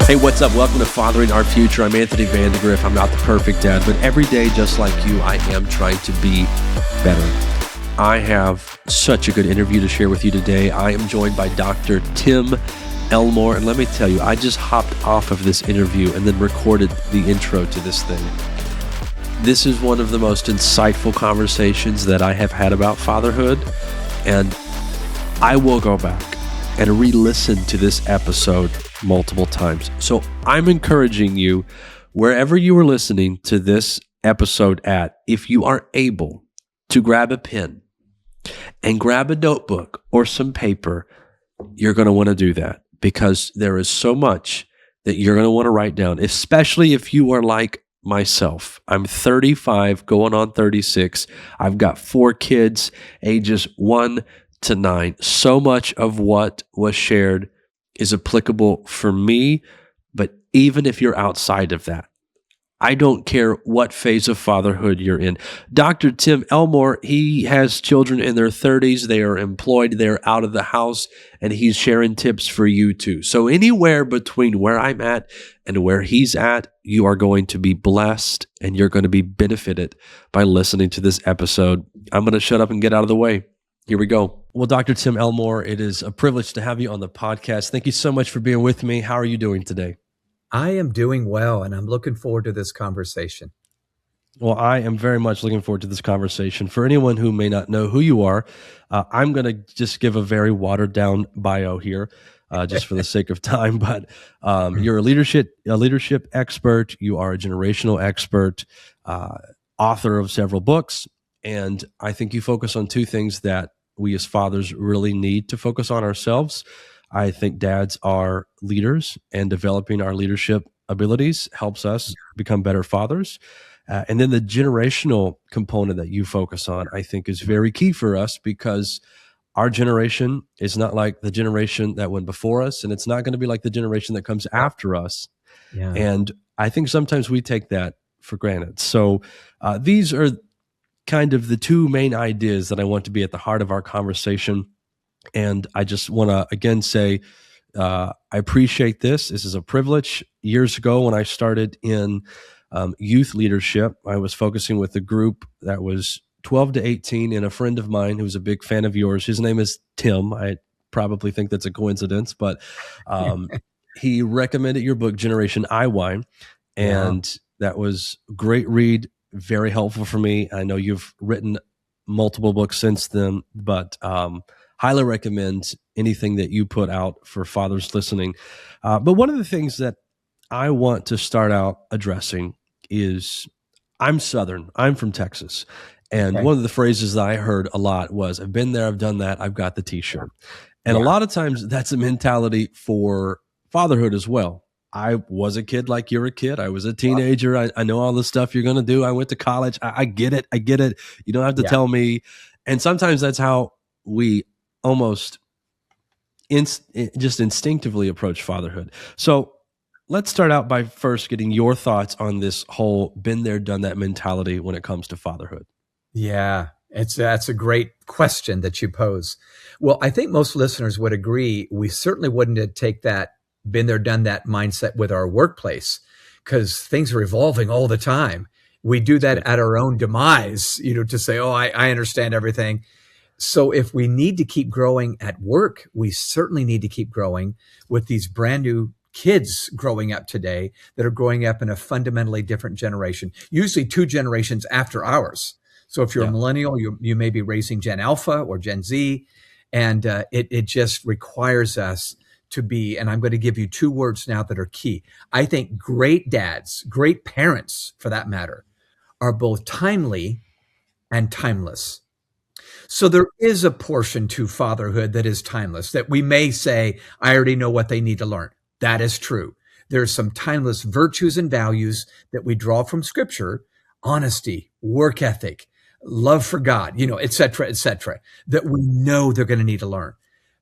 Hey, what's up? Welcome to Fathering Our Future. I'm Anthony Vandegrift. I'm not the perfect dad, but every day, just like you, I am trying to be better. I have such a good interview to share with you today. I am joined by Dr. Tim Elmore, and let me tell you, I just hopped off of this interview and then recorded the intro to this thing. This is one of the most insightful conversations that I have had about fatherhood, and I will go back and re-listen to this episode multiple times. So I'm encouraging you, wherever you are listening to this episode at, if you are able to grab a pen and grab a notebook or some paper, you're going to want to do that because there is so much that you're going to want to write down, especially if you are like myself. I'm 35, going on 36. I've got 4 kids, ages 1 to 9. So much of what was shared is applicable for me, but even if you're outside of that, I don't care what phase of fatherhood you're in. Dr. Tim Elmore, he has children in their 30s. They are employed. They're out of the house, and he's sharing tips for you too. So anywhere between where I'm at and where he's at, you are going to be blessed, and you're going to be benefited by listening to this episode. I'm going to shut up and get out of the way. Here we go. Well, Dr. Tim Elmore, it is a privilege to have you on the podcast. Thank you so much for being with me. How are you doing today? I am doing well, and I'm looking forward to this conversation. Well, I am very much looking forward to this conversation. For anyone who may not know who you are, I'm going to just give a very watered-down bio here, just for the sake of time. But you're a leadership expert. You are a generational expert, author of several books, and I think you focus on 2 things that we as fathers really need to focus on ourselves. I think dads are leaders, and developing our leadership abilities helps us become better fathers. And then the generational component that you focus on, I think, is very key for us because our generation is not like the generation that went before us, and it's not going to be like the generation that comes after us. Yeah. And I think sometimes we take that for granted. So these are kind of the 2 main ideas that I want to be at the heart of our conversation. And I just want to, again, say I appreciate this. This is a privilege. Years ago when I started in youth leadership, I was focusing with a group that was 12 to 18, and a friend of mine who's a big fan of yours, his name is Tim. I probably think that's a coincidence, but he recommended your book, Generation IY, and that was a great read, very helpful for me. I know you've written multiple books since then, but highly recommend anything that you put out for fathers listening. But one of the things that I want to start out addressing is I'm Southern. I'm from Texas. And one of the phrases that I heard a lot was, I've been there, I've done that, I've got the t-shirt. And a lot of times that's a mentality for fatherhood as well. I was a kid like you're a kid. I was a teenager. I know all the stuff you're going to do. I went to college. I get it. I get it. You don't have to tell me. And sometimes that's how we almost just instinctively approach fatherhood. So let's start out by first getting your thoughts on this whole been there, done that mentality when it comes to fatherhood. Yeah, that's a great question that you pose. Well, I think most listeners would agree. We certainly wouldn't take that been there, done that mindset with our workplace because things are evolving all the time. We do that at our own demise, to say, oh, I understand everything. So if we need to keep growing at work, we certainly need to keep growing with these brand new kids growing up today that are growing up in a fundamentally different generation, usually 2 generations after ours. So if you're a millennial, you may be raising Gen Alpha or Gen Z, and it just requires us to be, and I'm going to give you 2 words now that are key. I think great dads, great parents for that matter, are both timely and timeless. So there is a portion to fatherhood that is timeless, that we may say, I already know what they need to learn. That is true. There's some timeless virtues and values that we draw from Scripture, honesty, work ethic, love for God, et cetera, that we know they're going to need to learn.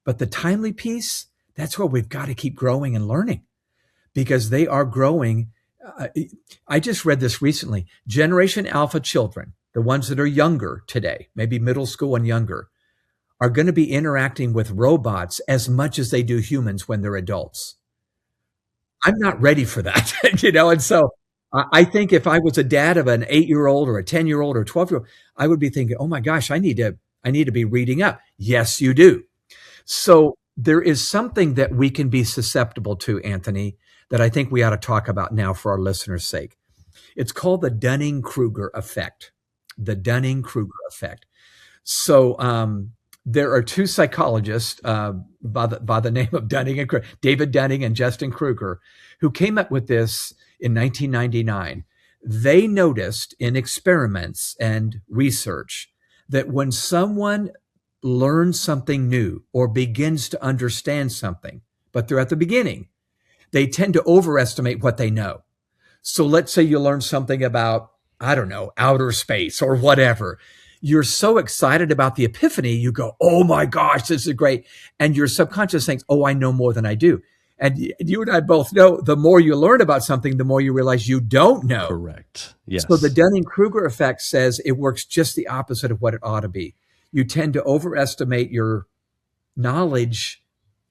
But the timely piece, that's where we've got to keep growing and learning because they are growing. I just read this recently. Generation Alpha children, the ones that are younger today, maybe middle school and younger, are going to be interacting with robots as much as they do humans when they're adults. I'm not ready for that, And so I think if I was a dad of an 8-year-old or a 10-year-old or a 12-year-old, I would be thinking, oh my gosh, I need to be reading up. Yes, you do. So there is something that we can be susceptible to, Anthony, that I think we ought to talk about now for our listeners' sake. It's called the Dunning-Kruger effect. The Dunning-Kruger effect. So there are two psychologists by the name of Dunning and Kruger, David Dunning and Justin Kruger, who came up with this in 1999. They noticed in experiments and research that when someone learns something new or begins to understand something, but they're at the beginning, they tend to overestimate what they know. So let's say you learn something about, I don't know, outer space or whatever. You're so excited about the epiphany, you go, oh my gosh, this is great. And your subconscious thinks, oh, I know more than I do. And you and I both know the more you learn about something, the more you realize you don't know. Correct. So the Yes. Dunning-Kruger effect says it works just the opposite of what it ought to be. You tend to overestimate your knowledge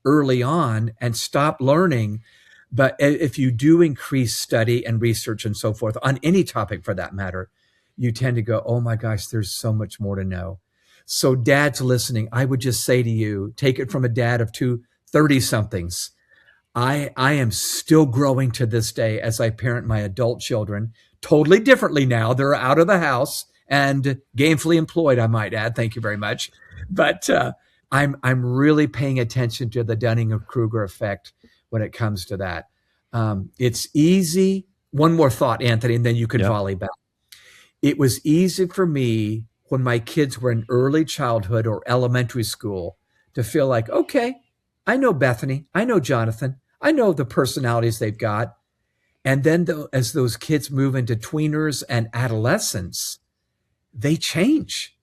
early on and stop learning. But if you do increase study and research and so forth on any topic for that matter, you tend to go, oh my gosh, there's so much more to know. So dads listening, I would just say to you, take it from a dad of two 30-somethings. I am still growing to this day as I parent my adult children totally differently now. They're out of the house and gainfully employed, I might add. Thank you very much. But I'm really paying attention to the Dunning-Kruger effect when it comes to that. It's easy. One more thought, Anthony, and then you can Yeah. volley back. It was easy for me when my kids were in early childhood or elementary school to feel like, okay, I know Bethany, I know Jonathan, I know the personalities they've got. And then as those kids move into tweeners and adolescence, they change.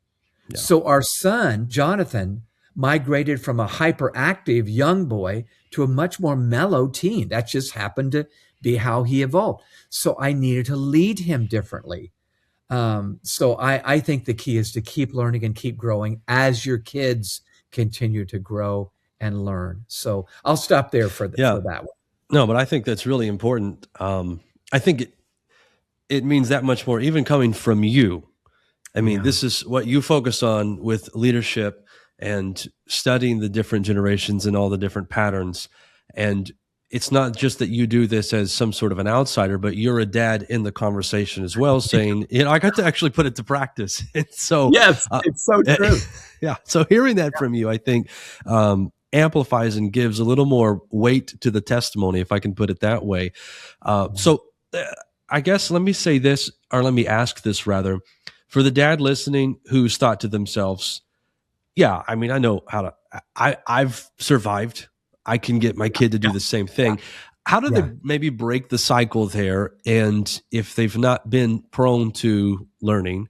Yeah. So our son, Jonathan, migrated from a hyperactive young boy to a much more mellow teen. That just happened to be how he evolved. So I needed to lead him differently. So I think the key is to keep learning and keep growing as your kids continue to grow and learn. So I'll stop there for Yeah. that one. No, but I think that's really important. I think it means that much more, even coming from you. I mean, Yeah. this is what you focus on with leadership and studying the different generations and all the different patterns. And it's not just that you do this as some sort of an outsider, but you're a dad in the conversation as well, saying, I got to actually put it to practice. And so, Yes, it's so true. yeah. So hearing that from you, I think amplifies and gives a little more weight to the testimony, if I can put it that way. So I guess let me say this, or let me ask this rather. For the dad listening who's thought to themselves, yeah, I mean, I know how to, I've survived. I can get my kid to do the same thing. How do they maybe break the cycle there? And if they've not been prone to learning,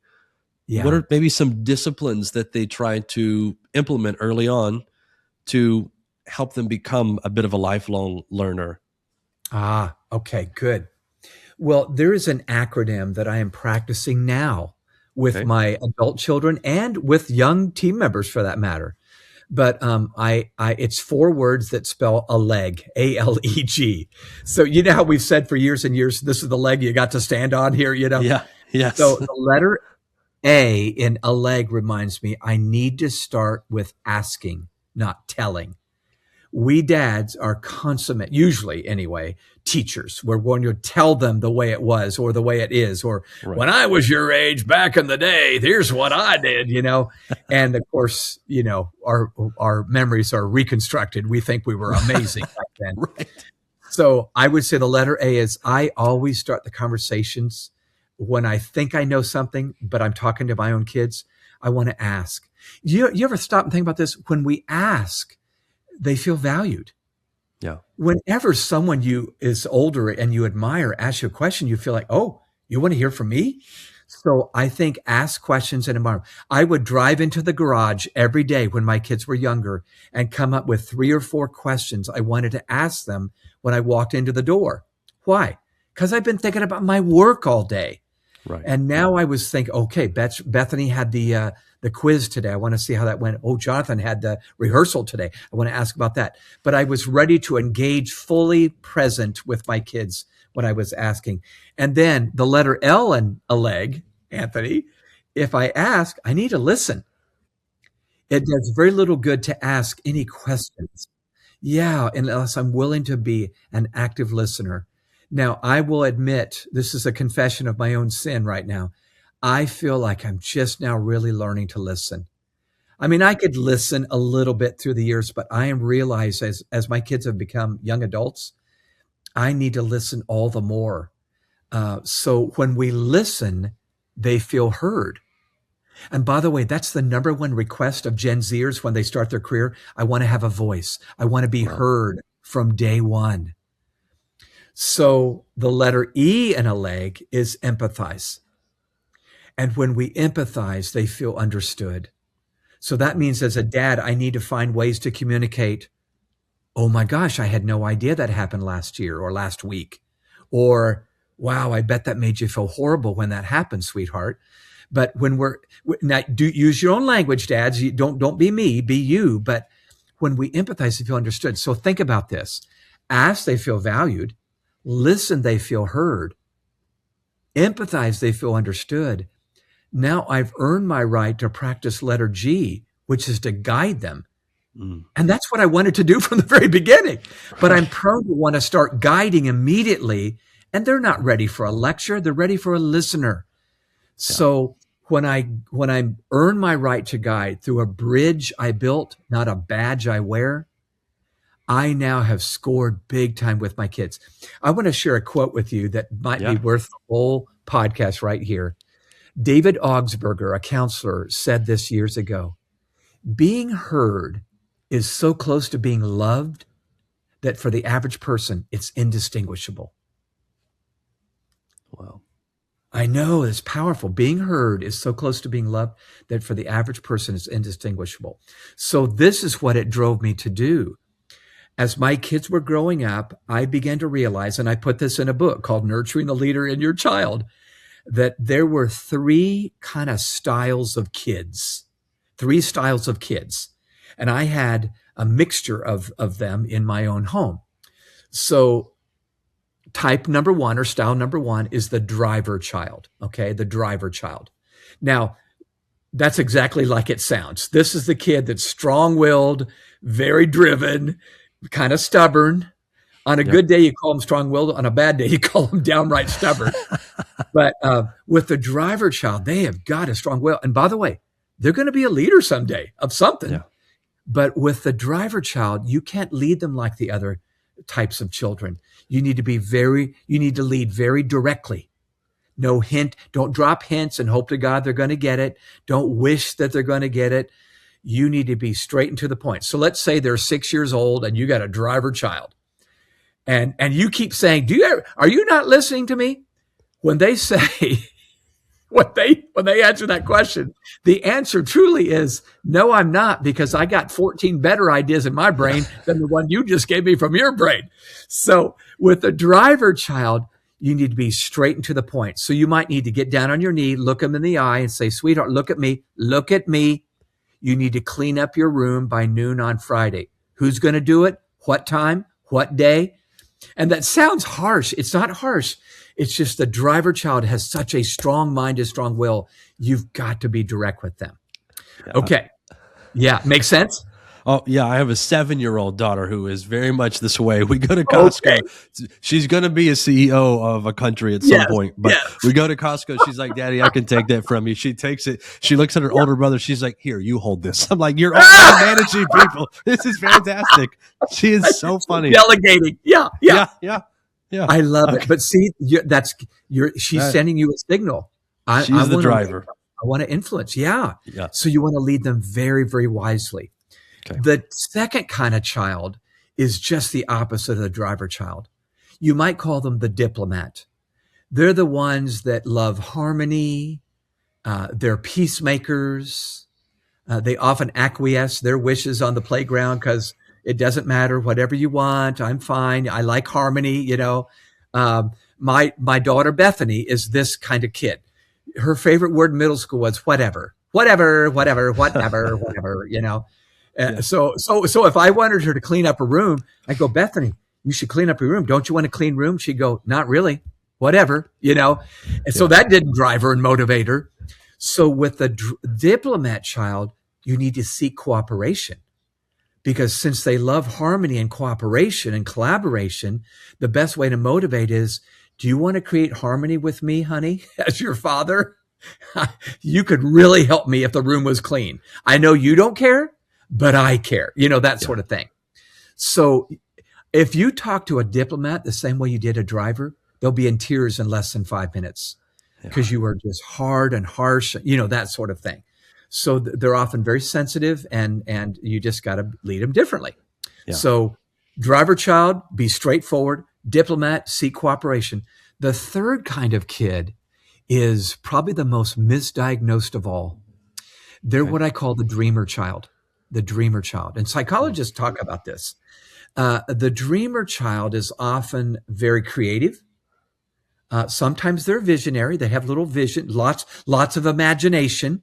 what are maybe some disciplines that they try to implement early on to help them become a bit of a lifelong learner? Okay, good. Well, there is an acronym that I am practicing now with my adult children and with young team members for that matter. But it's 4 words that spell ALEG, ALEG. So you know how we've said for years and years, this is the leg you got to stand on here, Yeah. Yes. So the letter A in ALEG reminds me I need to start with asking, not telling. We dads are consummate, usually anyway, teachers. We're going to tell them the way it was or the way it is, or when I was your age back in the day, here's what I did, And of course, our memories are reconstructed. We think we were amazing back then. So I would say the letter A is I always start the conversations when I think I know something, but I'm talking to my own kids. I want to ask. You ever stop and think about this? When we ask, they feel valued. Yeah. Whenever someone you is older and you admire asks you a question, you feel like, oh, you want to hear from me? So I think ask questions and admire. I would drive into the garage every day when my kids were younger and come up with 3 or 4 questions I wanted to ask them when I walked into the door. Why? Because I've been thinking about my work all day. Right. And now I was thinking, okay, Bethany had the quiz today. I want to see how that went. Oh, Jonathan had the rehearsal today. I want to ask about that. But I was ready to engage, fully present with my kids when I was asking. And then the letter L and a leg, Anthony, if I ask, I need to listen. It does very little good to ask any questions. Yeah, unless I'm willing to be an active listener. Now, I will admit, this is a confession of my own sin right now. I feel like I'm just now really learning to listen. I mean, I could listen a little bit through the years, but I am realized as my kids have become young adults, I need to listen all the more. So when we listen, they feel heard. And by the way, that's the number one request of Gen Zers when they start their career. I want to have a voice. I want to be Wow. heard from day one. So the letter E in a leg is empathize. And when we empathize, they feel understood. So that means as a dad, I need to find ways to communicate. Oh my gosh, I had no idea that happened last year or last week. Or, wow, I bet that made you feel horrible when that happened, sweetheart. But when we're now, do use your own language, dads. You don't be me, be you. But when we empathize, they feel understood. So think about this: ask, they feel valued; listen, they feel heard; empathize, they feel understood. Now I've earned my right to practice letter G, which is to guide them. Mm. And that's what I wanted to do from the very beginning. But I'm Right. prone to want to start guiding immediately. And they're not ready for a lecture. They're ready for a listener. Yeah. So when I earn my right to guide through a bridge I built, not a badge I wear, I now have scored big time with my kids. I want to share a quote with you that might be Yeah. worth the whole podcast right here. David Augsburger, a counselor, said this years ago. Being heard is so close to being loved that for the average person, it's indistinguishable. Wow. I know it's powerful. Being heard is so close to being loved that for the average person, it's indistinguishable. So this is what it drove me to do. As my kids were growing up, I began to realize, and I put this in a book called Nurturing the Leader in Your Child, that there were three kind of styles of kids, three styles of kids. And I had a mixture of them in my own home. So type number one or style number one is the driver child. Okay. The driver child. Now that's exactly like it sounds. This is the kid that's strong willed, very driven, kind of stubborn. On a Yep. good day, you call them strong willed. On a bad day, you call them downright stubborn. But with the driver child, they have got a strong will. And by the way, they're going to be a leader someday of something. Yeah. But with the driver child, you can't lead them like the other types of children. You need to lead very directly. No hint. Don't drop hints and hope to God they're going to get it. Don't wish that they're going to get it. You need to be straight and to the point. So let's say they're 6 years old and you got a driver child. And you keep saying, are you not listening to me? When they say, when they answer that question, the answer truly is, no, I'm not, because I got 14 better ideas in my brain than the one you just gave me from your brain. So with a driver child, you need to be straight and to the point. So you might need to get down on your knee, look them in the eye and say, sweetheart, look at me. Look at me. You need to clean up your room by noon on Friday. Who's going to do it? What time? What day? And that sounds harsh. It's not harsh. It's just the driver child has such a strong mind and strong will. You've got to be direct with them. Yeah. Okay. Yeah. Makes sense? Oh, yeah. I have a 7-year-old daughter who is very much this way. We go to Costco. Okay. She's going to be a CEO of a country at some point. But we go to Costco. She's like, Daddy, I can take that from you. She takes it. She looks at her older brother. She's like, here, you hold this. I'm like, you're all managing people. This is fantastic. She is so funny. Delegating. Yeah. I love it. But see, she's sending you a signal. She's the driver. I want to influence. Yeah. Yeah. So you want to lead them very, very wisely. Okay. The second kind of child is just the opposite of the driver child. You might call them the diplomat. They're the ones that love harmony. They're peacemakers. They often acquiesce their wishes on the playground because it doesn't matter, whatever you want, I'm fine. I like harmony, My daughter Bethany is this kind of kid. Her favorite word in middle school was whatever, whatever, whatever, whatever, whatever, you know. Yeah. So if I wanted her to clean up her room, I go, Bethany, you should clean up your room. Don't you want a clean room? She'd go, not really, whatever, you know. And so Yeah. that didn't drive her and motivate her. So with the diplomat child, you need to seek cooperation, because since they love harmony and cooperation and collaboration, the best way to motivate is, do you want to create harmony with me, honey, as your father? You could really help me if the room was clean. I know you don't care, but I care, you know, that Yeah. sort of thing. So if you talk to a diplomat the same way you did a driver, they'll be in tears in less than 5 minutes, Yeah. because you are just hard and harsh, you know, that sort of thing. So they're often very sensitive, and you just got to lead them differently. Yeah. So driver child, be straightforward. Diplomat, seek cooperation. The third kind of kid is probably the most misdiagnosed of all. They're Okay. what I call the dreamer child. The dreamer child. And Mm. psychologists talk about this. The dreamer child is often very creative. Sometimes they're visionary. They have little vision, lots of imagination.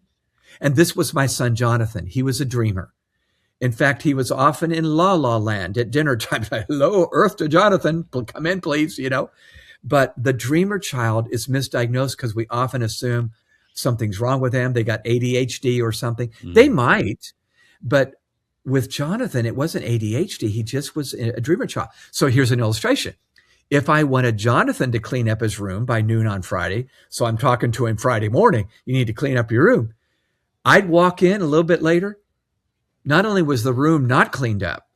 And this was my son, Jonathan. He was a dreamer. In fact, he was often in La La Land at dinner time. Hello, Earth to Jonathan. Come in, please, you know. But the dreamer child is misdiagnosed because we often assume something's wrong with them. They got ADHD or something. They Mm. might, but with Jonathan, it wasn't ADHD. He just was a dreamer child. So here's an illustration. If I wanted Jonathan to clean up his room by noon on Friday, so I'm talking to him Friday morning, you need to clean up your room. I'd walk in a little bit later. Not only was the room not cleaned up,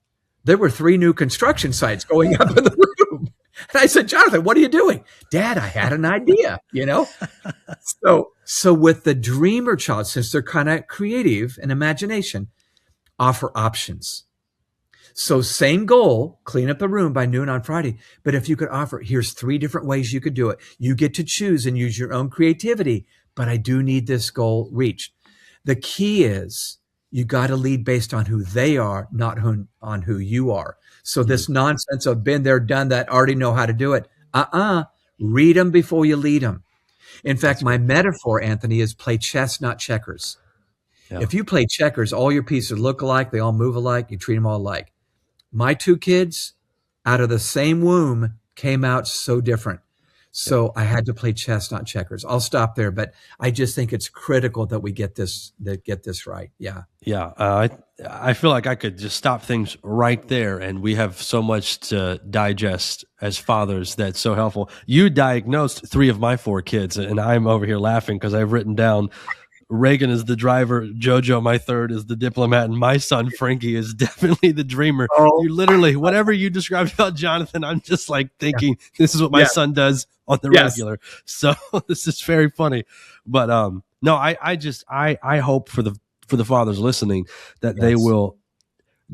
there were 3 new construction sites going up in the room. And I said, Jonathan, what are you doing? Dad, I had an idea, you know? So with the dreamer child, since they're kind of creative and imagination, offer options. So same goal, clean up the room by noon on Friday. But if you could offer, here's 3 different ways you could do it. You get to choose and use your own creativity, but I do need this goal reached. The key is you got to lead based on who they are, not on who you are. So Mm. this nonsense of been there, done that, already know how to do it. Read them before you lead them. In fact, That's my good. metaphor, Anthony, is play chess, not checkers. Yeah. If you play checkers, all your pieces look alike, they all move alike, you treat them all alike. My 2 kids out of the same womb came out so different. Yeah. So I had to play chess, not checkers. I'll stop there, but I just think it's critical that we get this right. Yeah. Yeah. I feel like I could just stop things right there, and we have so much to digest as fathers that's so helpful. You diagnosed 3 of my 4 kids, and I'm over here laughing because I've written down Reagan is the driver, Jojo, my third, is the diplomat, and my son Frankie is definitely the dreamer. Oh, You literally, whatever you described about Jonathan, I'm just like yeah. thinking this is what my Yeah. son does on the Yes. regular. So this is very funny. But no, I hope for the fathers listening that they Yes. will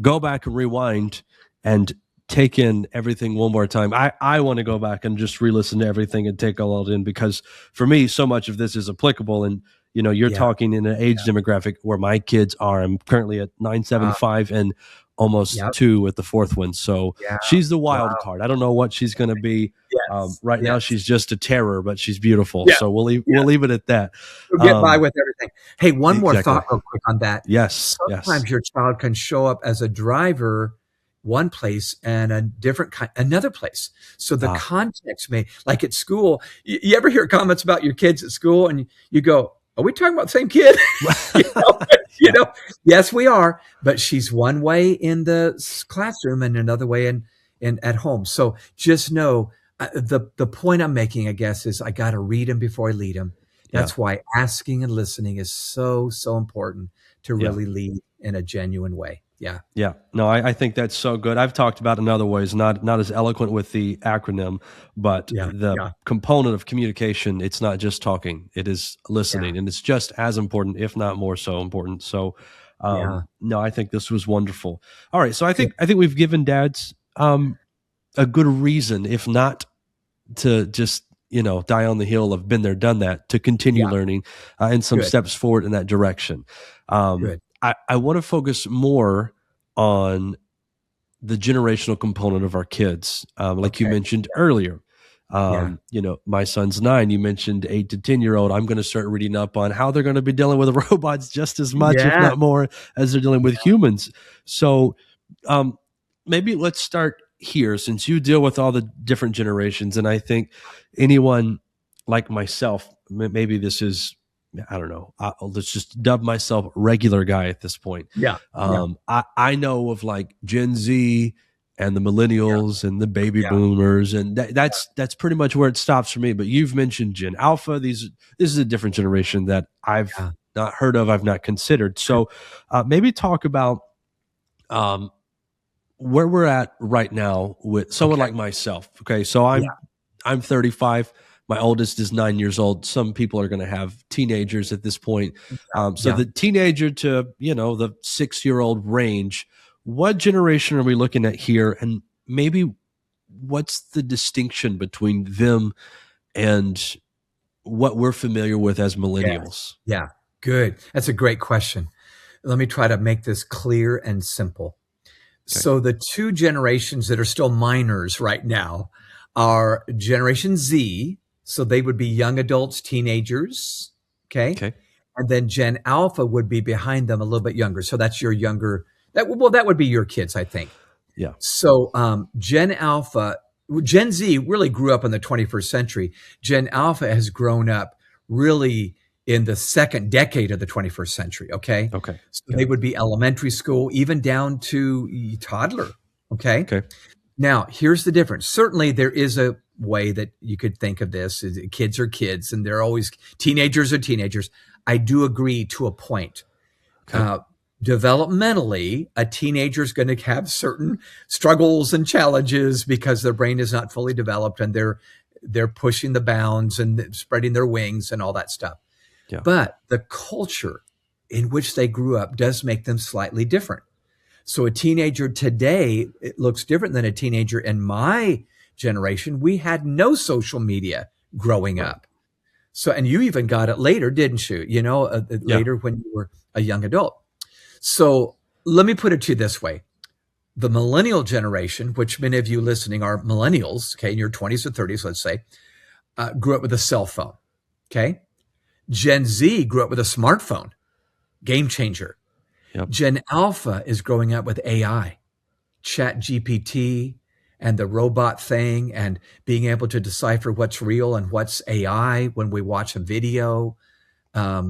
go back and rewind and take in everything one more time. I want to go back and just re-listen to everything and take all in, because for me, so much of this is applicable. And, you know, you're Yeah. talking in an age Yeah. demographic where my kids are. I'm currently at 9, 7, 5, and almost Yep. 2 with the 4th one. So Yeah. she's the wild Wow. card. I don't know what she's going to be. Yes. Right now, Yes. she's just a terror, but she's beautiful. Yeah. So we'll Yeah. leave it at that. We'll get by with everything. Hey, one more Exactly. thought real quick on that. Yes. Yes. Sometimes your child can show up as a driver one place and a different kind another place. So the context may, like at school, you ever hear comments about your kids at school and you go, are we talking about the same kid? you know, you know, yes, we are, but she's one way in the classroom and another way in at home. So just know the point I'm making, I guess, is I got to read them before I lead them. That's why asking and listening is so important to really lead in a genuine way. Yeah. Yeah. No, I think that's so good. I've talked about in other ways, not as eloquent with the acronym, but the component of communication, it's not just talking, it is listening. And it's just as important, if not more so important. So no, I think this was wonderful. All right. So I think we've given dads a good reason, if not to just, you know, die on the hill of been there, done that, to continue learning and some steps forward in that direction. Good. I want to focus more on the generational component of our kids, like you mentioned earlier. Yeah. My son's 9. You mentioned 8 to 10-year-old. I'm going to start reading up on how they're going to be dealing with robots just as much, if Yeah. not more, as they're dealing with humans. So um, maybe let's start here, since you deal with all the different generations. And I think anyone like myself, maybe this is, I don't know, let's just dub myself regular guy at this point. Yeah. Yeah. I know of like Gen Z and the Yeah. millennials and the baby Yeah. boomers, and that's pretty much where it stops for me. But you've mentioned Gen Alpha. This is a different generation that I've Yeah. not heard of, I've not considered. So maybe talk about um, where we're at right now with someone Okay. like myself. Okay, so Yeah. I'm 35. My oldest is 9 years old. Some people are going to have teenagers at this point. So Yeah. the teenager to the 6-year-old range. What generation are we looking at here? And maybe what's the distinction between them and what we're familiar with as Yes. millennials? Yeah. Good. That's a great question. Let me try to make this clear and simple. Okay. So the two generations that are still minors right now are Generation Z. So they would be young adults, teenagers. Okay. Okay. And then Gen Alpha would be behind them a little bit younger. So that's your younger, that would be your kids, I think. Yeah. So Gen Alpha, Gen Z really grew up in the 21st century. Gen Alpha has grown up really in the second decade of the 21st century. Okay. Okay. So Yeah. they would be elementary school, even down to toddler. Okay. Okay. Now, here's the difference. Certainly, there is a way that you could think of this. Kids are kids, and they're always teenagers are teenagers. I do agree to a point. Okay. Uh, Developmentally, a teenager is going to have certain struggles and challenges because their brain is not fully developed, and they're pushing the bounds and spreading their wings and all that stuff. Yeah. But the culture in which they grew up does make them slightly different. So a teenager today, it looks different than a teenager in my generation. We had no social media growing Right. up. So, and you even got it later, didn't you? Yeah. Later when you were a young adult. So let me put it to you this way. The millennial generation, which many of you listening are millennials, okay, in your 20s or 30s, let's say, grew up with a cell phone, okay? Gen Z grew up with a smartphone, game changer. Yep. Gen Alpha is growing up with AI, Chat GPT, and the robot thing, and being able to decipher what's real and what's AI when we watch a video.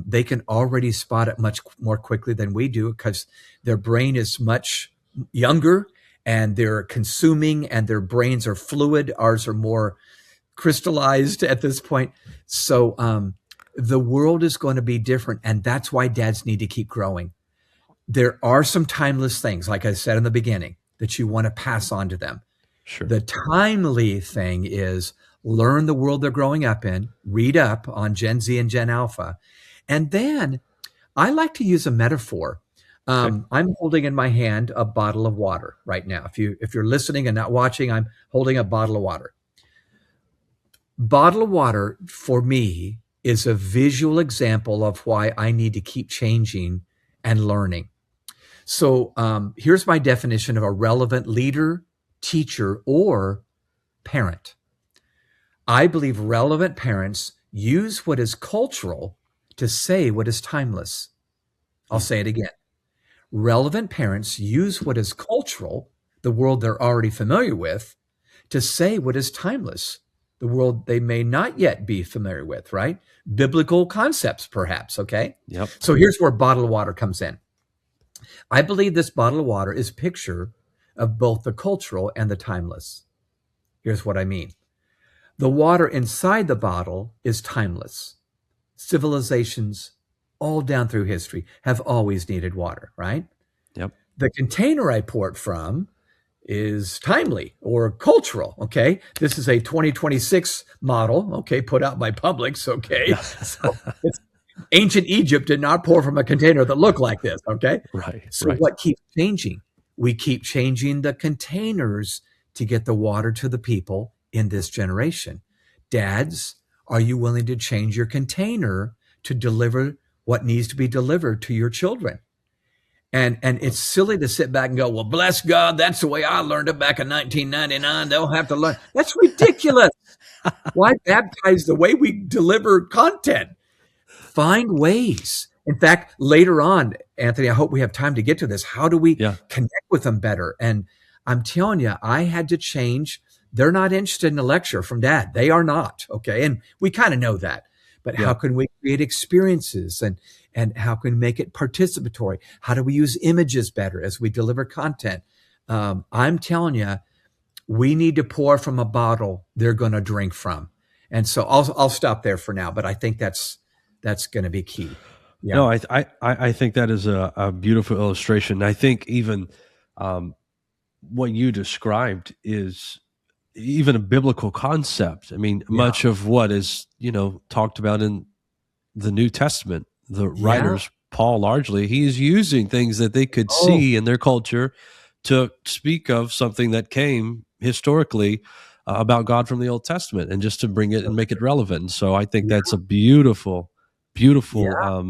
They can already spot it much more quickly than we do because their brain is much younger and they're consuming and their brains are fluid. Ours are more crystallized at this point. So the world is going to be different. And that's why dads need to keep growing. There are some timeless things, like I said in the beginning, that you want to pass on to them. Sure. The timely thing is learn the world they're growing up in, read up on Gen Z and Gen Alpha. And then I like to use a metaphor. Okay. I'm holding in my hand a bottle of water right now. If you're listening and not watching, I'm holding a bottle of water. Bottle of water for me is a visual example of why I need to keep changing and learning. So here's my definition of a relevant leader, teacher, or parent. I believe relevant parents use what is cultural to say what is timeless. I'll say it again. Relevant parents use what is cultural, the world they're already familiar with, to say what is timeless, the world they may not yet be familiar with, right? Biblical concepts, perhaps, okay? Yep. So here's where bottled water comes in. I believe this bottle of water is a picture of both the cultural and the timeless. Here's what I mean. The water inside the bottle is timeless. Civilizations all down through history have always needed water, right? Yep. The container I pour it from is timely or cultural, okay? This is a 2026 model, okay, put out by Publix, okay? Yeah. So it's ancient Egypt did not pour from a container that looked like this, okay? Right. So Right. what keeps changing? We keep changing the containers to get the water to the people in this generation. Dads, are you willing to change your container to deliver what needs to be delivered to your children? And it's silly to sit back and go, well, bless God, that's the way I learned it back in 1999. They'll have to learn. That's ridiculous. Why baptize the way we deliver content? Find ways. In fact, later on, Anthony, I hope we have time to get to this. How do we Yeah. connect with them better? And I'm telling you, I had to change. They're not interested in a lecture from dad. They are not. Okay. And we kind of know that. But Yeah. how can we create experiences and how can we make it participatory? How do we use images better as we deliver content? I'm telling you, we need to pour from a bottle they're going to drink from. And so I'll stop there for now, but I think that's going to be key. Yeah. No, I think that is a beautiful illustration. I think even what you described is even a biblical concept. I mean, Yeah. much of what is, talked about in the New Testament, the Yeah. writers, Paul largely, he is using things that they could Oh, see in their culture to speak of something that came historically about God from the Old Testament, and just to bring it and make it relevant. And so I think yeah. that's a beautiful, beautiful Yeah.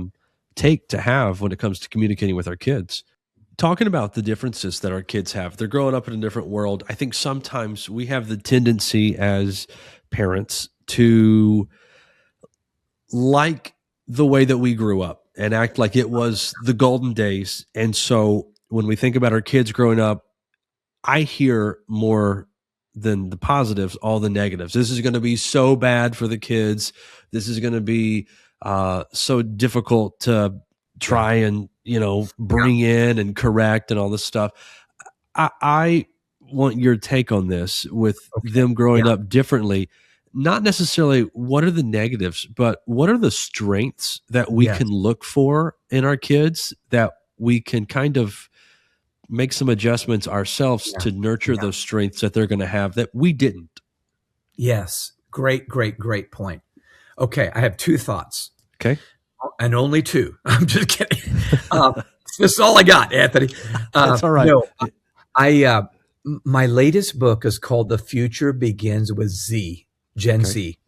take to have when it comes to communicating with our kids. Talking about the differences that our kids have, they're growing up in a different world. I think sometimes we have the tendency as parents to like the way that we grew up and act like it was the golden days. And so when we think about our kids growing up, I hear more than the positives, all the negatives. This is going to be so bad for the kids. This is going to be so difficult to try and bring in and correct and all this stuff. I want your take on this with Okay. them growing Yeah. up differently. Not necessarily what are the negatives, but what are the strengths that we Yes. can look for in our kids that we can kind of make some adjustments ourselves Yeah. to nurture Yeah. those strengths that they're going to have that we didn't. Yes. Great, great, great point. Okay. I have two thoughts Okay. and only two. I'm just kidding. This is all I got, Anthony. That's all right. No, my latest book is called The Future Begins with Z, Gen Okay. Z.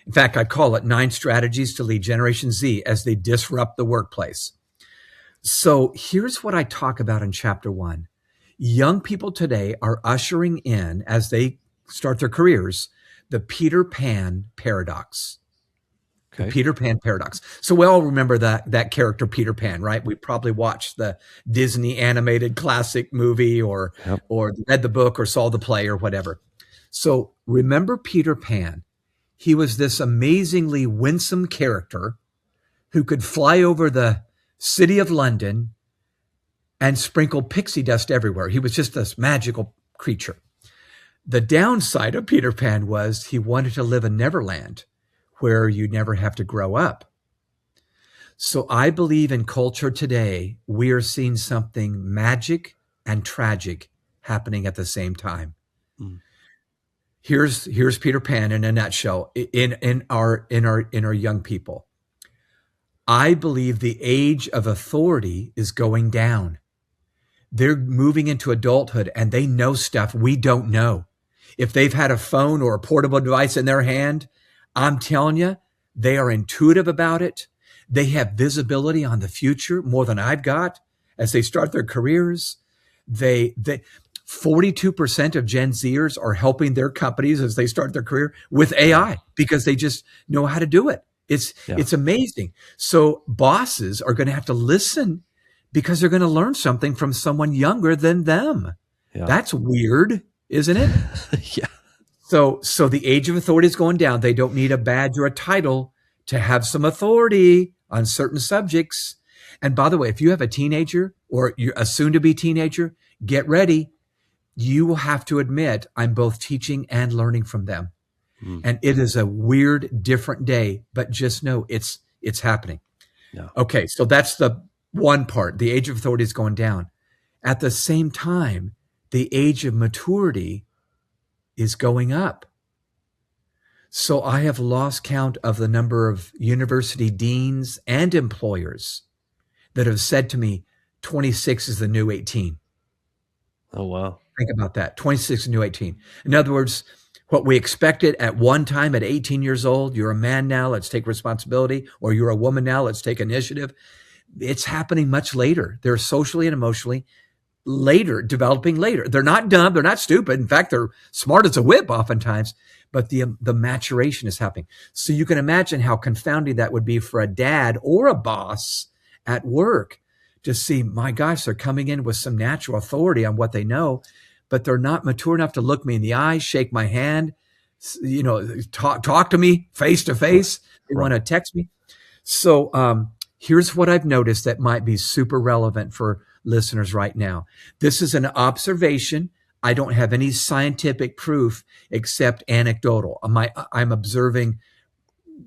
In fact, I call it 9 Strategies to Lead Generation Z as they disrupt the workplace. So here's what I talk about in chapter 1. Young people today are ushering in, as they start their careers, the Peter Pan paradox. The Okay. Peter Pan paradox. So we all remember that character Peter Pan, right? We probably watched the Disney animated classic movie or Yep. read the book or saw the play or whatever. So remember Peter Pan. He was this amazingly winsome character who could fly over the city of London and sprinkle pixie dust everywhere. He was just this magical creature. The downside of Peter Pan was he wanted to live in Neverland, where you never have to grow up. So I believe in culture today, we are seeing something magic and tragic happening at the same time. Mm. Here's Peter Pan in a nutshell in our young people. I believe the age of authority is going down. They're moving into adulthood and they know stuff we don't know. If they've had a phone or a portable device in their hand, I'm telling you, they are intuitive about it. They have visibility on the future more than I've got as they start their careers. 42% of Gen Zers are helping their companies as they start their career with AI because they just know how to do it. It's amazing. So bosses are going to have to listen because they're going to learn something from someone younger than them. Yeah. That's weird, isn't it? Yeah. So the age of authority is going down. They don't need a badge or a title to have some authority on certain subjects. And by the way, if you have a teenager or you're a soon-to-be teenager, get ready. You will have to admit, I'm both teaching and learning from them. Mm. And it is a weird, different day, but just know it's happening. Yeah. Okay, so that's the one part. The age of authority is going down. At the same time, the age of maturity is going up. So I have lost count of the number of university deans and employers that have said to me, 26 is the new 18. Oh, wow. Think about that. 26 is the new 18. In other words, what we expected at one time at 18 years old, you're a man now, let's take responsibility, or you're a woman now, let's take initiative. it's happening much later. They're socially and emotionally later, developing later. They're not dumb. They're not stupid. In fact, they're smart as a whip oftentimes, but the maturation is happening. So you can imagine how confounding that would be for a dad or a boss at work to see, my gosh, they're coming in with some natural authority on what they know, but they're not mature enough to look me in the eye, shake my hand, talk to me face to face. They want to text me. So here's what I've noticed that might be super relevant for listeners right now. This is an observation. I don't have any scientific proof except anecdotal. I'm observing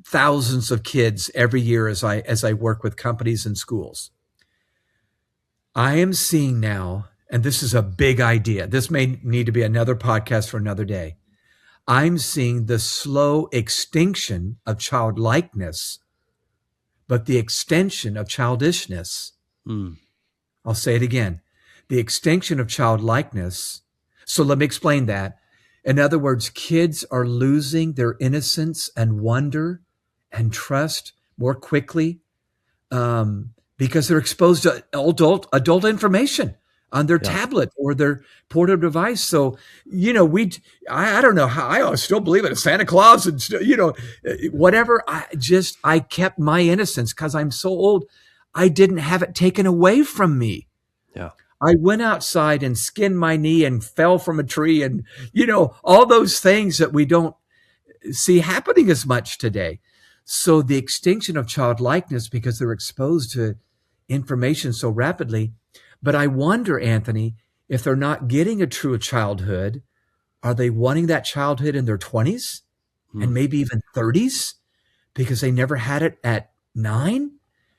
thousands of kids every year as I work with companies and schools. I am seeing now, and this is a big idea. This may need to be another podcast for another day. I'm seeing the slow extinction of childlikeness, but the extension of childishness. I'll say it again. The extinction of childlikeness. So let me explain that. In other words, kids are losing their innocence and wonder and trust more quickly because they're exposed to adult information on their tablet or their portable device. So, I don't know how, I still believe in Santa Claus and, whatever. I kept my innocence because I'm so old. I didn't have it taken away from me. Yeah. I went outside and skinned my knee and fell from a tree and, all those things that we don't see happening as much today. So the extinction of childlikeness because they're exposed to information so rapidly. But I wonder, Anthony, if they're not getting a true childhood, are they wanting that childhood in their 20s and maybe even 30s because they never had it at 9?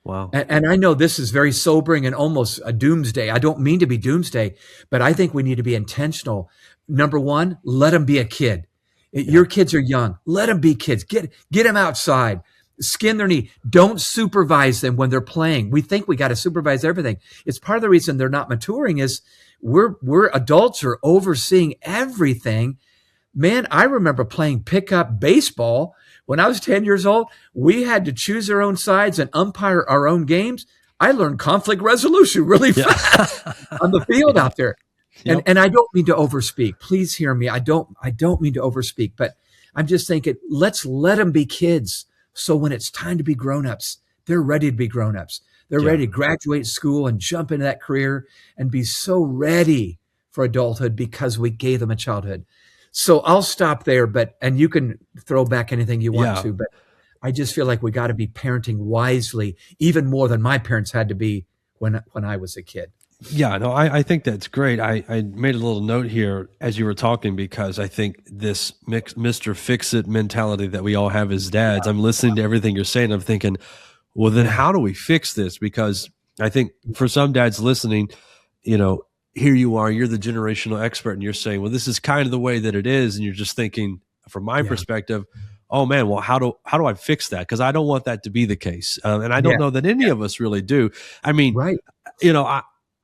Wow. And I know this is very sobering and almost a doomsday. I don't mean to be doomsday, but I think we need to be intentional. Number one, let them be a kid. Your kids are young. Let them be kids. Get them outside. Skin their knee. Don't supervise them when they're playing. We think we got to supervise everything. It's part of the reason they're not maturing is we're adults are overseeing everything. Man, I remember playing pickup baseball when I was 10 years old. We had to choose our own sides and umpire our own games. I learned conflict resolution really fast on the field out there. Yep. And I don't mean to overspeak. Please hear me. I don't mean to overspeak, but I'm just thinking, let's let them be kids. So when it's time to be grown-ups, they're ready to be grown-ups. They're ready to graduate school and jump into that career and be so ready for adulthood because we gave them a childhood. So I'll stop there, and you can throw back anything you want to, but I just feel like we got to be parenting wisely, even more than my parents had to be when I was a kid. Yeah, no, I think that's great. I made a little note here as you were talking because I think this Mr. Fix-It mentality that we all have as dads, I'm listening to everything you're saying. I'm thinking, well, then how do we fix this? Because I think for some dads listening, here you are, you're the generational expert and you're saying, well, this is kind of the way that it is. And you're just thinking from my perspective, oh man, well, how do I fix that? Because I don't want that to be the case. And I don't know that any of us really do. I mean,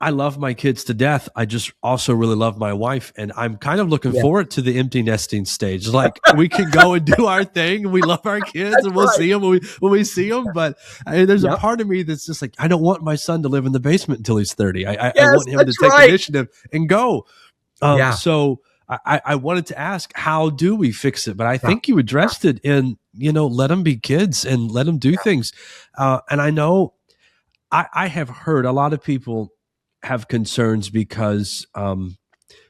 I love my kids to death. I just also really love my wife. And I'm kind of looking forward to the empty nesting stage. Like we can go and do our thing. We love our kids and we'll see them when we see them. But there's a part of me that's just like, I don't want my son to live in the basement until he's 30. I want him to take initiative and go. So I wanted to ask, how do we fix it? But I think you addressed it in, let them be kids and let them do things. And I know I have heard a lot of people have concerns because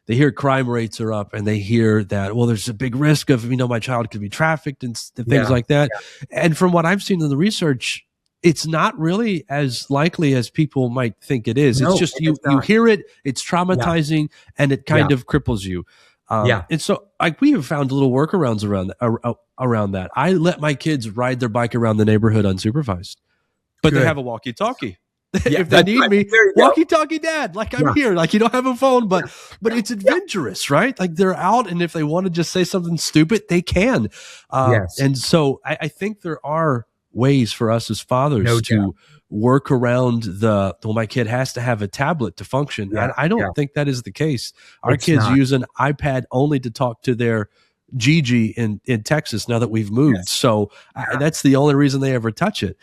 they hear crime rates are up and they hear that, well, there's a big risk of, my child could be trafficked and things like that. And from what I've seen in the research, it's not really as likely as people might think it is. It's just you hear it, it's traumatizing, and it kind of cripples you. And so we have found little workarounds around that. I let my kids ride their bike around the neighborhood unsupervised, but they have a walkie-talkie. If they need me, walkie-talkie dad, like I'm here, like you don't have a phone, but it's adventurous, right? Like they're out, and if they want to just say something stupid, they can. And so I think there are ways for us as fathers to work around my kid has to have a tablet to function. I don't think that is the case. Our kids use an iPad only to talk to their Gigi in Texas now that we've moved. So that's the only reason they ever touch it.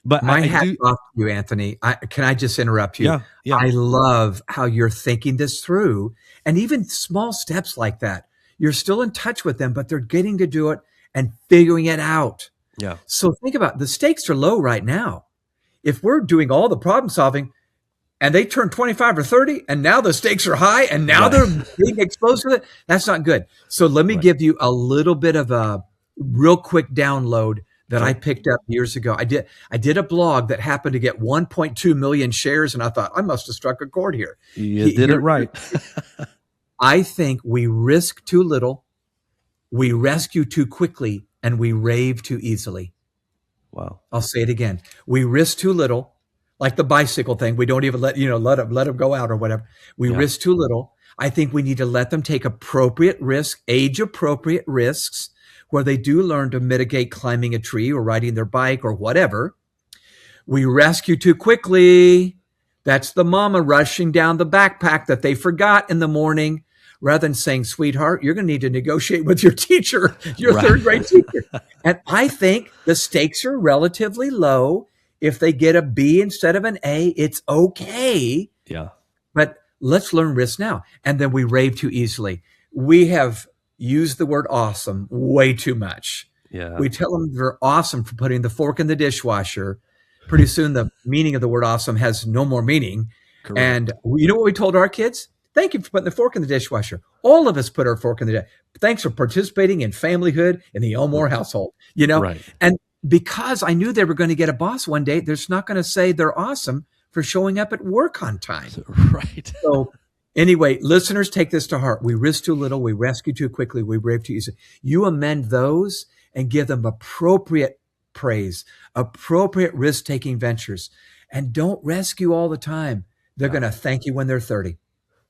But My I hat's do. off to you, Anthony. Can I just interrupt you? Yeah, yeah, I love how you're thinking this through, and even small steps like that. You're still in touch with them, but they're getting to do it and figuring it out. yeah, So think about it. The stakes are low right now. If we're doing all the problem solving and they turn 25 or 30 and now the stakes are high and now right, they're being exposed to it, that's not good. So let me right. give you a little bit of a real quick download that I Okay, picked up years ago. I did a blog that happened to get 1.2 million shares, and I thought I must have struck a chord here. you did it right. I think we risk too little, we rescue too quickly, and we rave too easily. Wow. I'll say it again. We risk too little, like the bicycle thing. We don't even let them go out or whatever. We Yeah, risk too little. I think we need to let them take appropriate risk, age appropriate risks, where they do learn to mitigate climbing a tree or riding their bike or whatever. We rescue too quickly. That's the mama rushing down the backpack that they forgot in the morning. Rather than saying, sweetheart, you're going to need to negotiate with your teacher, your right. third grade teacher. And I think the stakes are relatively low. If they get a B instead of an A, it's okay. Yeah, But let's learn risk now. And then we rave too easily. We have used the word awesome way too much. yeah. We tell them they're awesome for putting the fork in the dishwasher. Pretty soon, the meaning of the word awesome has no more meaning. And Correct. you know what we told our kids? Thank you for putting the fork in the dishwasher. All of us put our fork in the dish. Thanks for participating in familyhood in the Elmore household. Right. And because I knew they were going to get a boss one day, they're not going to say they're awesome for showing up at work on time. Right. So anyway, listeners, take this to heart. We risk too little, we rescue too quickly, we brave too easily. You amend those and give them appropriate praise, appropriate risk-taking ventures, and don't rescue all the time. They're Yeah. going to thank you when they're 30.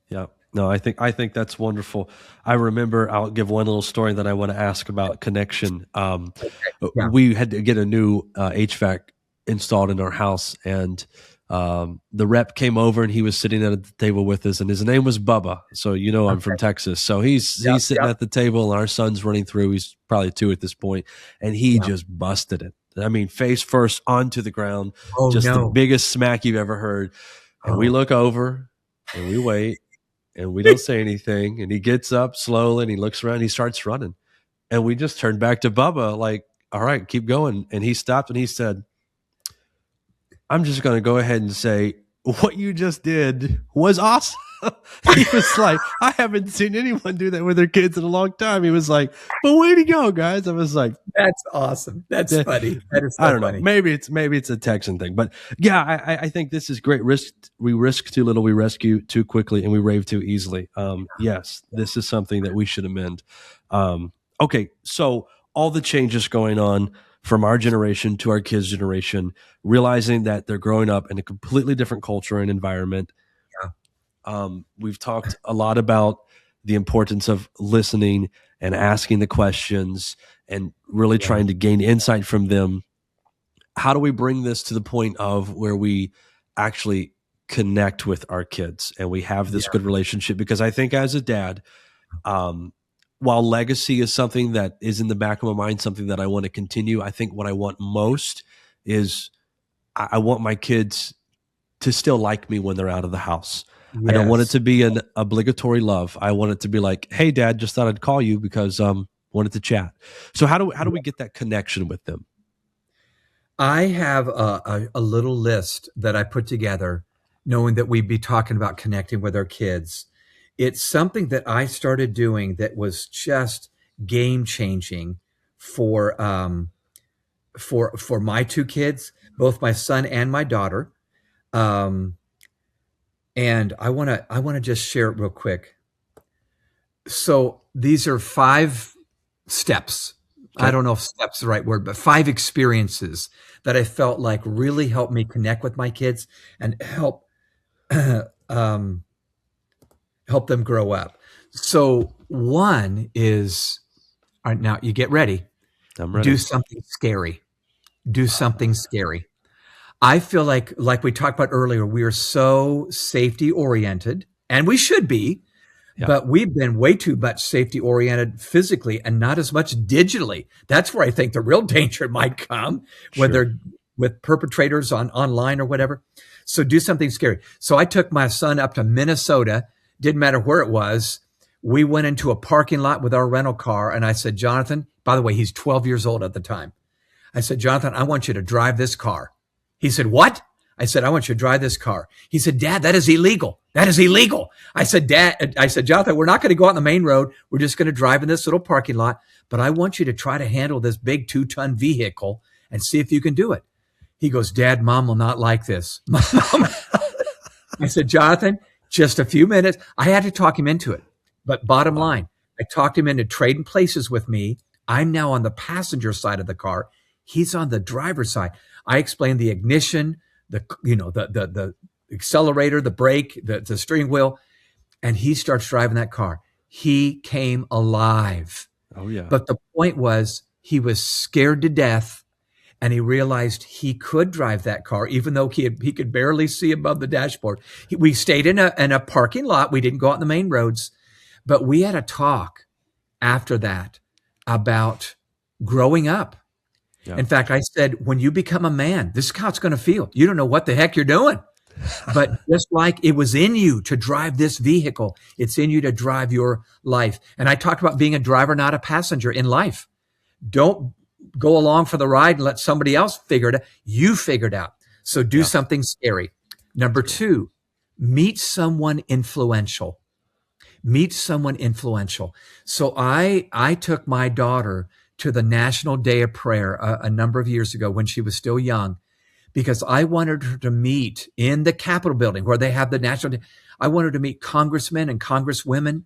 Yeah. No, I think that's wonderful. I remember, I'll give one little story that I want to ask about connection. Yeah. We had to get a new HVAC installed in our house, and the rep came over and he was sitting at the table with us, and his name was Bubba. So I'm from Texas. So he's Yep. sitting Yep. at the table, and our son's running through. He's probably 2 at this point, and he Yeah. just busted it. I mean, face first onto the ground, Oh just the no. biggest smack you've ever heard. And we Oh. look over and we wait and we don't say anything. And he gets up slowly and he looks around, he starts running. And we just turned back to Bubba, like, all right, keep going. And he stopped and he said, I'm just going to go ahead and say, what you just did was awesome. He was like, I haven't seen anyone do that with their kids in a long time. He was like, but way to go, guys. I was like, That's awesome. That's yeah, funny. That is I so don't know. funny. Maybe it's a Texan thing, but yeah, I think this is great. We risk too little, we rescue too quickly, and we rave too easily. Yes, this is something that we should amend. Okay, so all the changes going on from our generation to our kids' generation, realizing that they're growing up in a completely different culture and environment. We've talked a lot about the importance of listening and asking the questions and really Yeah. trying to gain insight from them. How do we bring this to the point of where we actually connect with our kids and we have this Yeah. good relationship? Because I think as a dad, while legacy is something that is in the back of my mind, something that I want to continue, I think what I want most is I want my kids to still like me when they're out of the house. I don't want it Yes. to be an obligatory love. I want it to be like, hey, Dad, just thought I'd call you because wanted to chat. So how do we get that connection with them? I have a little list that I put together knowing that we'd be talking about connecting with our kids. It's something that I started doing that was just game changing for for my two kids, both my son and my daughter. Um, and I want to just share it real quick. So these are 5 steps. I Okay. don't know if steps the right word, but 5 experiences that I felt like really helped me connect with my kids and um, help them grow up. So one is, all right, now you get ready. I'm Do ready. something scary. Do something scary. I feel like we talked about earlier, we are so safety oriented, and we should be, Yeah. but we've been way too much safety oriented physically and not as much digitally. That's where I think the real danger might come when Sure. they're with perpetrators online or whatever. So do something scary. So I took my son up to Minnesota, didn't matter where it was. We went into a parking lot with our rental car, and I said, Jonathan, by the way, he's 12 years old at the time. I said, Jonathan, I want you to drive this car. He said, what? I said, I want you to drive this car. He said, Dad, that is illegal. That is illegal. I said, Jonathan, we're not going to go out on the main road. We're just going to drive in this little parking lot. But I want you to try to handle this big 2-ton vehicle and see if you can do it. He goes, Dad, Mom will not like this. I said, Jonathan, just a few minutes. I had to talk him into it. But bottom line, I talked him into trading places with me. I'm now on the passenger side of the car. He's on the driver's side. I explained the ignition, the accelerator, the brake, the steering wheel, and he starts driving that car. He came alive. Oh yeah. But the point was, he was scared to death, and he realized he could drive that car, even though he could barely see above the dashboard. We stayed in a parking lot. We didn't go out on the main roads, but we had a talk after that about growing up. Yeah. In fact, I said, when you become a man, this is how it's going to feel. You don't know what the heck you're doing. But just like it was in you to drive this vehicle, it's in you to drive your life. And I talked about being a driver, not a passenger in life. Don't go along for the ride and let somebody else figure it out. You figure it out. So do something scary. Number 2, meet someone influential. Meet someone influential. So I took my daughter to the National Day of Prayer a number of years ago when she was still young, because I wanted her to meet in the Capitol building where they have the National Day. I wanted her to meet congressmen and congresswomen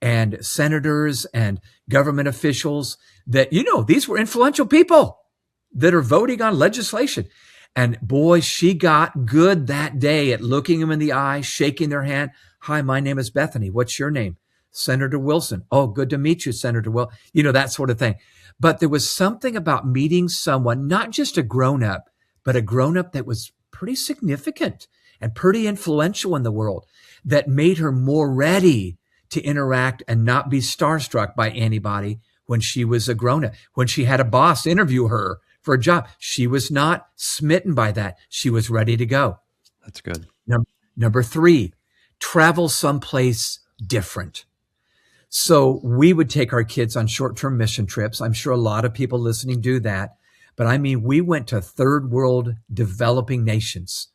and senators and government officials that, these were influential people that are voting on legislation. And boy, she got good that day at looking them in the eye, shaking their hand. Hi, my name is Bethany. What's your name? Senator Wilson. Oh, good to meet you, Senator Will. That sort of thing. But there was something about meeting someone, not just a grown-up, but a grown-up that was pretty significant and pretty influential in the world, that made her more ready to interact and not be starstruck by anybody when she was a grown-up. When she had a boss interview her for a job, she was not smitten by that. She was ready to go. That's good. Number 3, travel someplace different. So we would take our kids on short-term mission trips. I'm sure a lot of people listening do that. But I mean, we went to third world developing nations.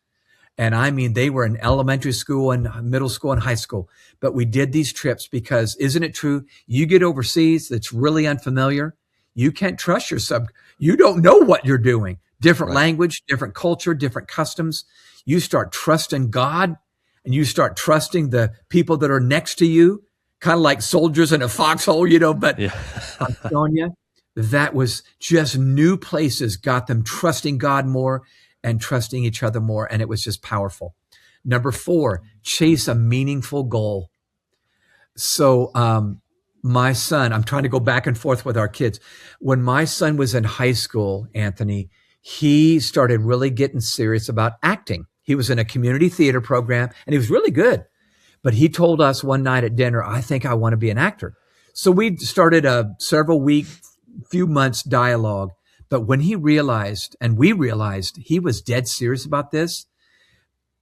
And I mean, they were in elementary school and middle school and high school. But we did these trips because, isn't it true? You get overseas, that's really unfamiliar. You can't trust yourself. You don't know what you're doing. Different language, different culture, different customs. You start trusting God, and you start trusting the people that are next to you, kind of like soldiers in a foxhole, but I'm telling you, that was just new places, got them trusting God more and trusting each other more. And it was just powerful. Number 4, chase a meaningful goal. So my son, I'm trying to go back and forth with our kids. When my son was in high school, Anthony, he started really getting serious about acting. He was in a community theater program, and he was really good. But he told us one night at dinner, I think I want to be an actor. So we started a few months dialogue. But when he realized, and we realized he was dead serious about this,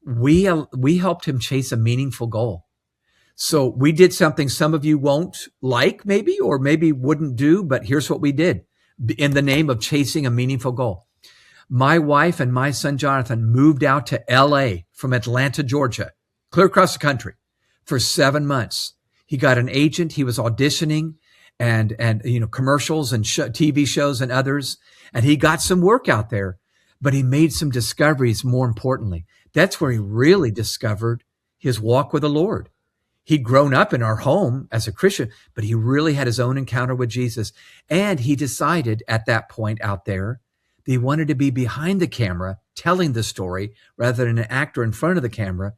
we helped him chase a meaningful goal. So we did something some of you won't like maybe, or maybe wouldn't do, but here's what we did in the name of chasing a meaningful goal. My wife and my son, Jonathan, moved out to LA from Atlanta, Georgia, clear across the country for 7 months. He got an agent. He was auditioning and commercials and TV shows and others. And he got some work out there, but he made some discoveries. More importantly, that's where he really discovered his walk with the Lord. He'd grown up in our home as a Christian, but he really had his own encounter with Jesus. And he decided at that point out there that he wanted to be behind the camera, telling the story rather than an actor in front of the camera.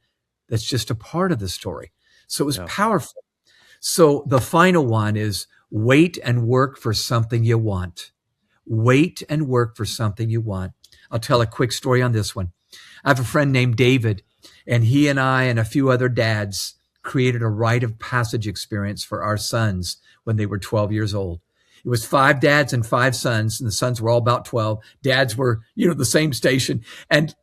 That's just a part of the story. So it was powerful. So the final one is wait and work for something you want. Wait and work for something you want. I'll tell a quick story on this one. I have a friend named David, and he and I and a few other dads created a rite of passage experience for our sons when they were 12 years old. It was 5 dads and 5 sons, and the sons were all about 12. Dads were, the same station. And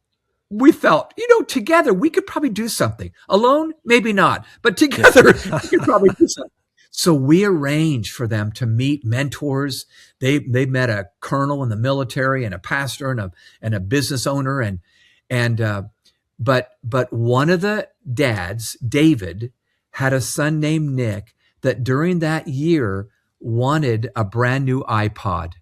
we felt, together we could probably do something. Alone, maybe not, but together we could probably do something. So we arranged for them to meet mentors. They met a colonel in the military and a pastor and a business owner but one of the dads, David, had a son named Nick that during that year wanted a brand new iPod.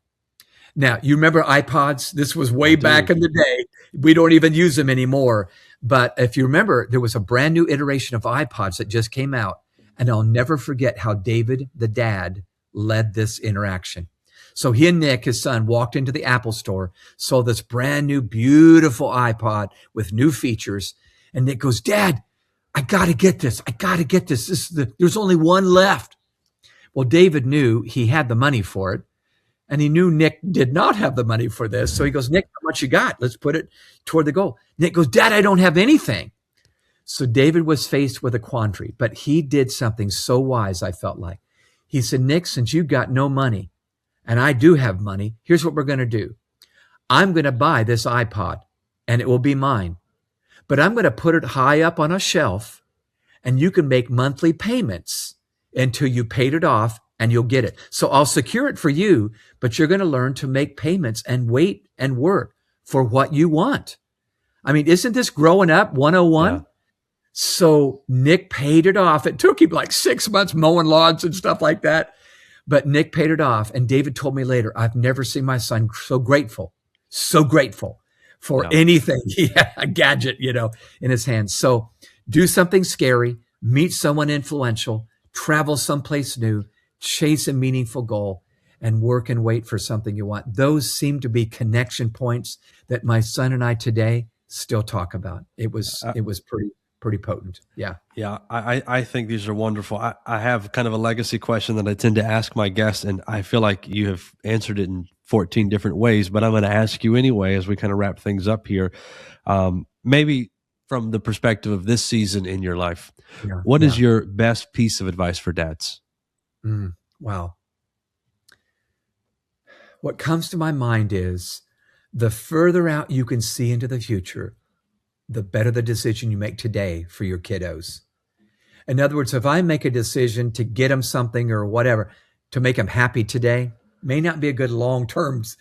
Now, you remember iPods? This was way back in the day. We don't even use them anymore. But if you remember, there was a brand new iteration of iPods that just came out. And I'll never forget how David, the dad, led this interaction. So he and Nick, his son, walked into the Apple store, saw this brand new, beautiful iPod with new features. And Nick goes, "Dad, I got to get this. I got to get this. There's only one left." Well, David knew he had the money for it. And he knew Nick did not have the money for this. So he goes, "Nick, how much you got? Let's put it toward the goal." Nick goes, "Dad, I don't have anything." So David was faced with a quandary, but he did something so wise, I felt like. He said, "Nick, since you got no money and I do have money, here's what we're going to do. I'm going to buy this iPod and it will be mine, but I'm going to put it high up on a shelf and you can make monthly payments until you paid it off and you'll get it. So I'll secure it for you, but you're going to learn to make payments and wait and work for what you want." I mean, isn't this growing up 101? Yeah. So Nick paid it off. It took him like 6 months mowing lawns and stuff like that. But Nick paid it off. And David told me later, "I've never seen my son so grateful for anything." He had a gadget, in his hands. So do something scary, meet someone influential, travel someplace new, chase a meaningful goal, and work and wait for something you want. Those seem to be connection points that my son and I today still talk about. It was pretty potent. Yeah. Yeah. I think these are wonderful. I have kind of a legacy question that I tend to ask my guests, and I feel like you have answered it in 14 different ways, but I'm going to ask you anyway, as we kind of wrap things up here. Maybe from the perspective of this season in your life, what is your best piece of advice for dads? Wow. What comes to my mind is the further out you can see into the future, the better the decision you make today for your kiddos. In other words, if I make a decision to get them something or whatever, to make them happy today, may not be a good long terms.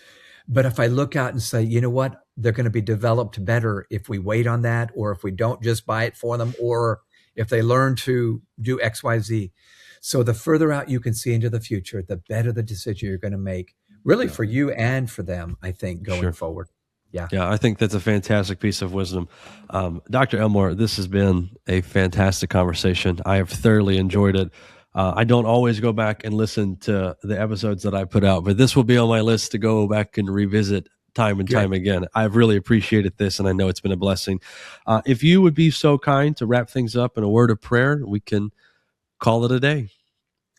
But if I look out and say, you know what, they're going to be developed better if we wait on that, or if we don't just buy it for them, or if they learn to do X, Y, Z. So the further out you can see into the future, the better the decision you're going to make, really for you and for them, I think, going forward. Yeah. Yeah, I think that's a fantastic piece of wisdom. Dr. Elmore, this has been a fantastic conversation. I have thoroughly enjoyed it. I don't always go back and listen to the episodes that I put out, but this will be on my list to go back and revisit time and time again. I've really appreciated this, and I know it's been a blessing. If you would be so kind to wrap things up in a word of prayer, we can call it a day.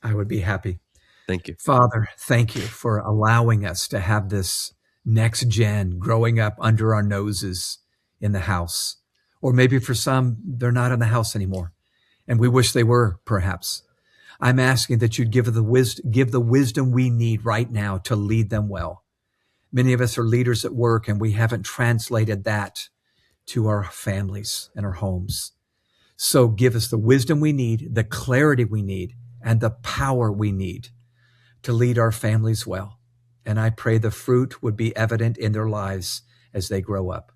I would be happy. Thank you. Father, thank you for allowing us to have this next gen growing up under our noses in the house. Or maybe for some, they're not in the house anymore, and we wish they were, perhaps. I'm asking that you'd give the wisdom we need right now to lead them well. Many of us are leaders at work, and we haven't translated that to our families and our homes. So give us the wisdom we need, the clarity we need, and the power we need to lead our families well. And I pray the fruit would be evident in their lives as they grow up.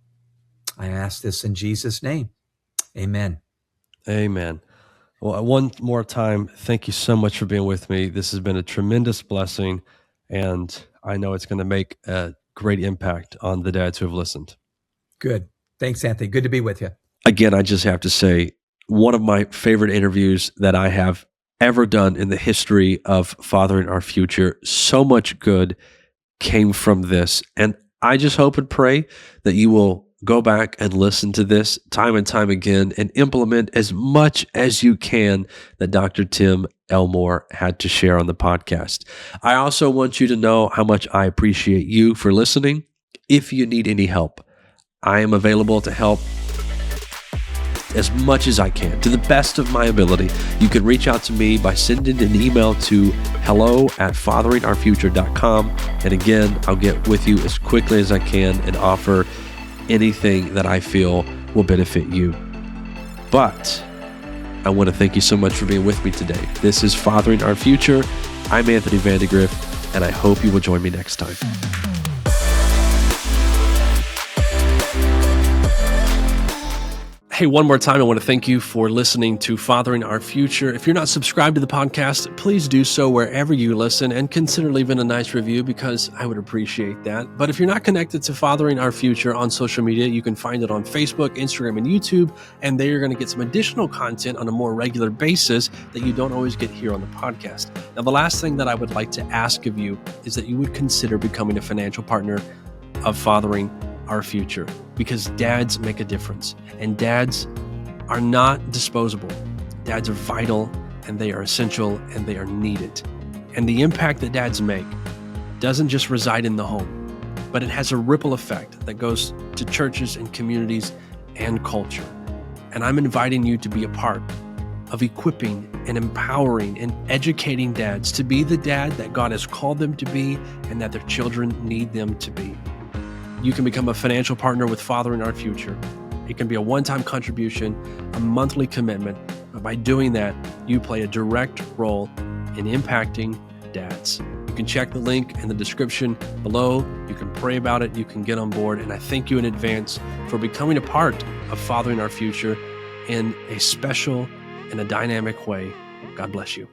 I ask this in Jesus' name. Amen. Amen. Well, one more time, thank you so much for being with me. This has been a tremendous blessing, and I know it's going to make a great impact on the dads who have listened. Good. Thanks, Anthony. Good to be with you. Again, I just have to say, one of my favorite interviews that I have ever done in the history of Fathering Our Future. So much good came from this. And I just hope and pray that you will go back and listen to this time and time again and implement as much as you can that Dr. Tim Elmore had to share on the podcast. I also want you to know how much I appreciate you for listening. If you need any help, I am available to help as much as I can, to the best of my ability. You can reach out to me by sending an email to hello@fatheringourfuture.com. And again, I'll get with you as quickly as I can and offer anything that I feel will benefit you. But I want to thank you so much for being with me today. This is Fathering Our Future. I'm Anthony Vandegrift, and I hope you will join me next time. Hey, one more time, I want to thank you for listening to Fathering Our Future. If you're not subscribed to the podcast, please do so wherever you listen and consider leaving a nice review because I would appreciate that. But if you're not connected to Fathering Our Future on social media, you can find it on Facebook, Instagram, and YouTube, and there you're going to get some additional content on a more regular basis that you don't always get here on the podcast. Now, the last thing that I would like to ask of you is that you would consider becoming a financial partner of Fathering Our Future, because dads make a difference, and dads are not disposable. Dads are vital, and they are essential, and they are needed. And the impact that dads make doesn't just reside in the home, but it has a ripple effect that goes to churches and communities and culture. And I'm inviting you to be a part of equipping and empowering and educating dads to be the dad that God has called them to be and that their children need them to be. You can become a financial partner with Fathering Our Future. It can be a one-time contribution, a monthly commitment. But by doing that, you play a direct role in impacting dads. You can check the link in the description below. You can pray about it. You can get on board. And I thank you in advance for becoming a part of Fathering Our Future in a special and a dynamic way. God bless you.